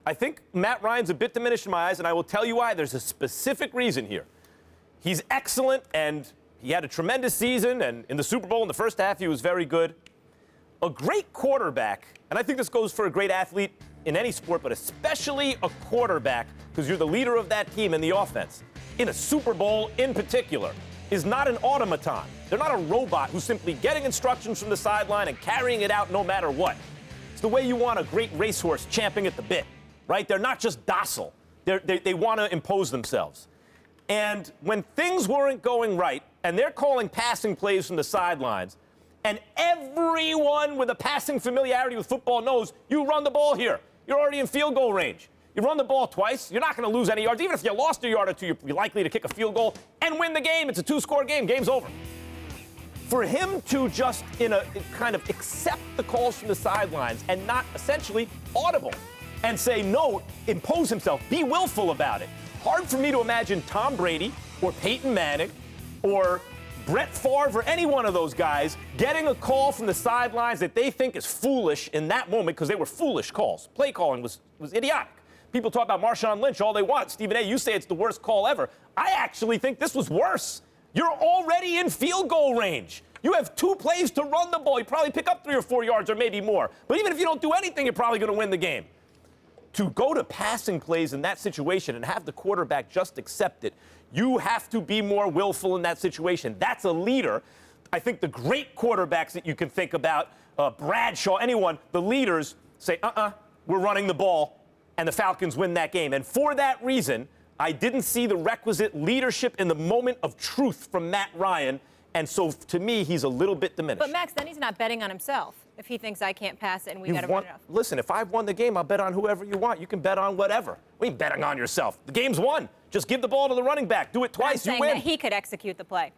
I think Matt Ryan's a bit diminished in my eyes, and I will tell you why. There's a specific reason here. He's excellent, and he had a tremendous season, and in the Super Bowl in the first half, he was very good. A great quarterback, and I think this goes for a great athlete in any sport, but especially a quarterback, because you're the leader of that team in the offense, in a Super Bowl in particular, is not an automaton. They're not a robot who's simply getting instructions from the sideline and carrying it out no matter what. It's the way you want a great racehorse champing at the bit, right? They're not just docile. They want to impose themselves. And when things weren't going right, and they're calling passing plays from the sidelines, and everyone with a passing familiarity with football knows you run the ball here. You're already in field goal range. You run the ball twice, you're not going to lose any yards. Even if you lost a yard or two, you're likely to kick a field goal and win the game. It's a two-score game. Game's over. For him to just kind of accept the calls from the sidelines and not essentially audible and say no, impose himself, be willful about it. Hard for me to imagine Tom Brady or Peyton Manning or Brett Favre or any one of those guys getting a call from the sidelines that they think is foolish in that moment, because they were foolish calls. Play calling was idiotic. People talk about Marshawn Lynch all they want. Stephen A., you say it's the worst call ever. I actually think this was worse. You're already in field goal range. You have 2 plays to run the ball. You probably pick up 3 or 4 yards or maybe more. But even if you don't do anything, you're probably going to win the game. To go to passing plays in that situation and have the quarterback just accept it, you have to be more willful in that situation. That's a leader. I think the great quarterbacks that you can think about, Bradshaw, anyone, the leaders say, we're running the ball, and the Falcons win that game. And for that reason, I didn't see the requisite leadership in the moment of truth from Matt Ryan. And so, to me, he's a little bit diminished. But, Max, then he's not betting on himself if he thinks I can't pass it and we got to run it off. Listen, if I've won the game, I'll bet on whoever you want. You can bet on whatever. We ain't betting on yourself. The game's won. Just give the ball to the running back. Do it twice, you win. I'm saying that he could execute the play.